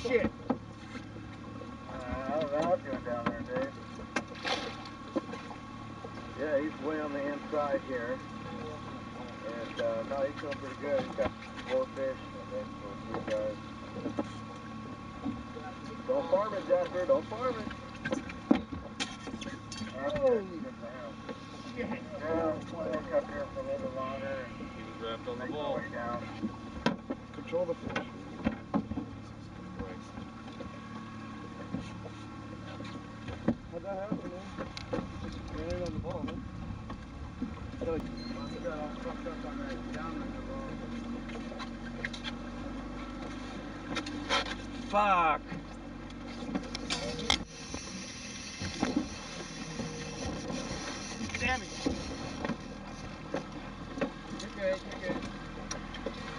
shit. How's that going down there, Dave? Yeah, he's way on the inside here. And no, he's doing pretty good. He's got 4 fish, I think, for 3 guys. Don't farm it, Jasper. Don't farm it. Holy shit. Yeah, we'll cut here for a little bit longer. He was wrapped on the ball. Way down. Control the fish. How'd that happen, man? Just ran in on the ball, man. Like, must have got all fucked up on that downringer ball. Fuck! Damn it! You're good, you're good.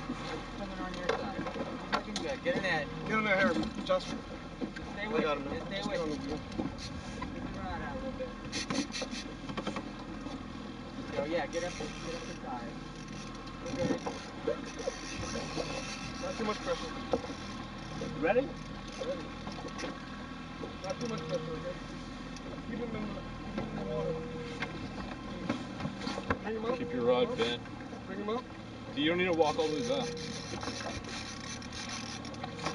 It's coming on your side. He's looking good. Get in that. Get in there, Justin. Just stay with him. Just stay with him. Keep the rod out a little bit. So yeah, get up the side. Okay. Not too much pressure. You ready? Ready. Not too much pressure, okay? Keep him in the water. Bring him up. Keep your rod bent. Bring him up. You don't need to walk all the way back.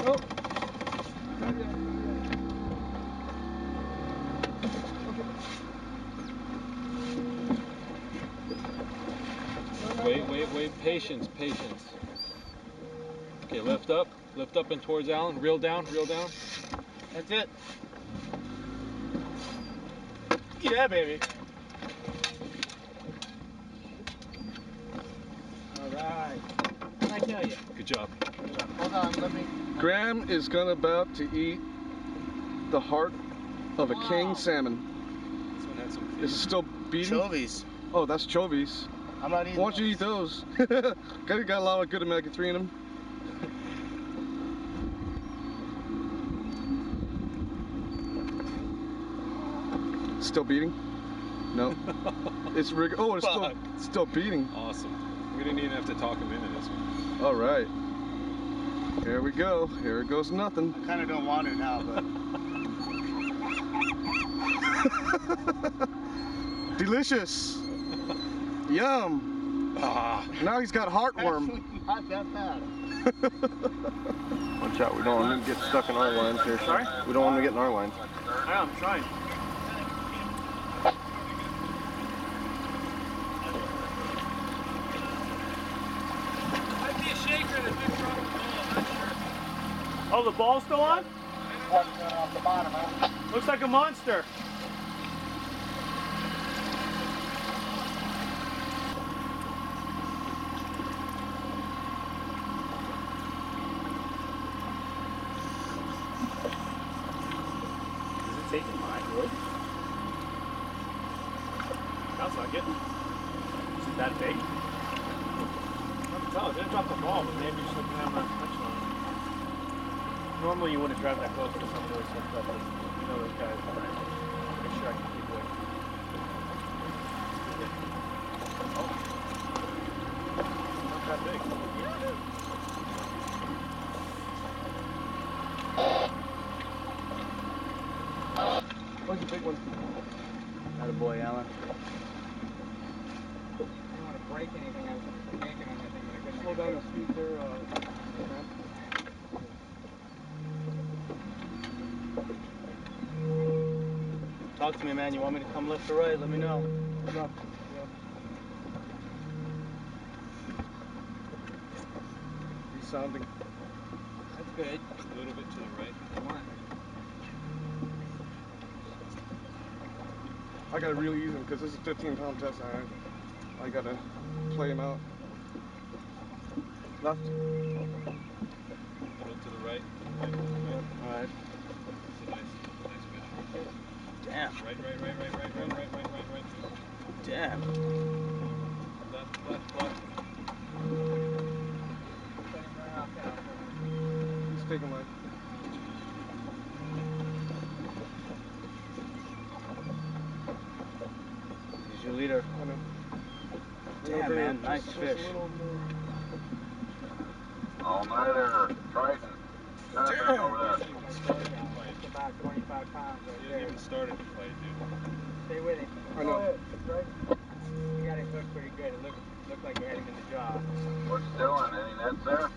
Nope. Not yet. Okay. Wait. Patience. Okay, lift up and towards Alan. Reel down. That's it. Yeah, baby. All right. What did I tell you? Good job. Hold on, let me. Graham is about to eat the heart of a king salmon. This one had some Is it still beating? Chovies. Oh, that's chovies. I'm not eating. Why don't you eat those? Got a lot of good omega-3 in them. Still beating? No. It's oh, it's still beating. Awesome. We didn't even have to talk him into this one. All right. Here we go. Here it goes nothing. I kind of don't want to now, but. Delicious. Yum. Now he's got heartworm. Actually, not that bad. Watch out, we don't want him to get stuck in our lines here. Sorry? We don't want him to get in our lines. Yeah, I'm trying. Might be a shaker in the big truck. Oh, the ball's still on? One's going off the bottom, huh? Looks like a monster. Is it taking mine, wood? Sounds like it. Is it that big? I can tell. It didn't drop the ball, but maybe just looking at my touch line. Normally you wouldn't drive that close to some of those stuff, but you know those guys, right? Make sure I can keep away. Oh. Not that big. What's the big one? Attaboy, Alan. I didn't want to break anything. I was yanking on that thing, but I couldn't. Hold down the speed there, Talk to me, man. You want me to come left or right? Let me know. Left. Yeah. He's sounding. That's good. A little bit to the right. Come on. I gotta really use him because this is a 15-pound test. I gotta play him out. Left. A little to the right. All right. It's a nice fish. Damn. Right. Damn. Left. He's taking my. He's your leader. I know. Damn, man. Nice fish. All nighter, Triton. Over there. about 25 pounds right He there. hasn't even started to fight, dude. Stay with him. I know. Go ahead. Right. You got him hooked pretty good. It looked like you had him in the jaw. What's doing? Any nets there?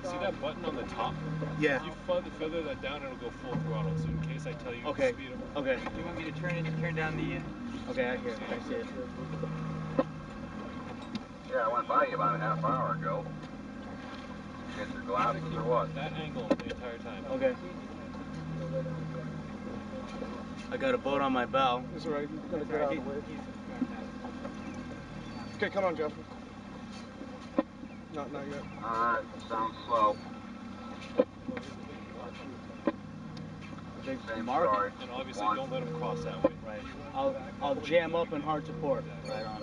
See that button on the top? Yeah. You feather that down, it'll go full throttle. So in case I tell you Okay. to speed up. Okay. You want me to turn down the? Okay, I hear it. I see it. Yeah, I went by you about a half hour ago. Get your glasses or what? That angle the entire time. Okay. I got a boat on my bow. It's alright. He's gonna get out of the way. Okay, come on, Jasper. Not yet. Alright, sounds slow. Big Same mark. story. And obviously One. don't let him cross that way. Right. I'll jam up and hard support. Right on.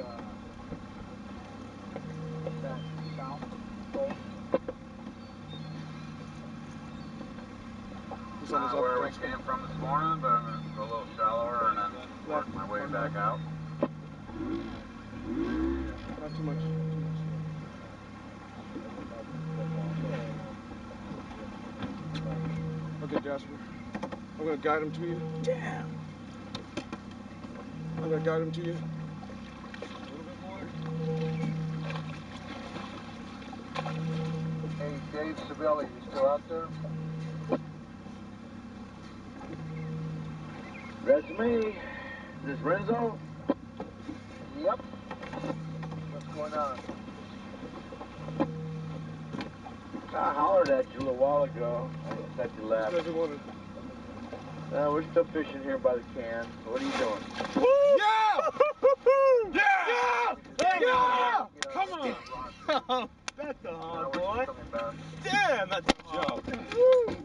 He's on his Not where up we Jasper. came from this morning, but I'm gonna go a little shallower and then work my way back out. Not too much. Okay, Jasper. I'm gonna guide him to you. Damn. I'm gonna guide him to you. A little bit more. Hey, Dave Sabelli, you still out there? That's me. Is this Renzo? Yep. What's going on? I hollered at you a little while ago. I thought you He left. doesn't want to. We're still fishing here by the can. What are you doing? Yeah! Yeah! Yeah! Come on! That's a hard boy. Coming back. Damn, that's a job. Woo!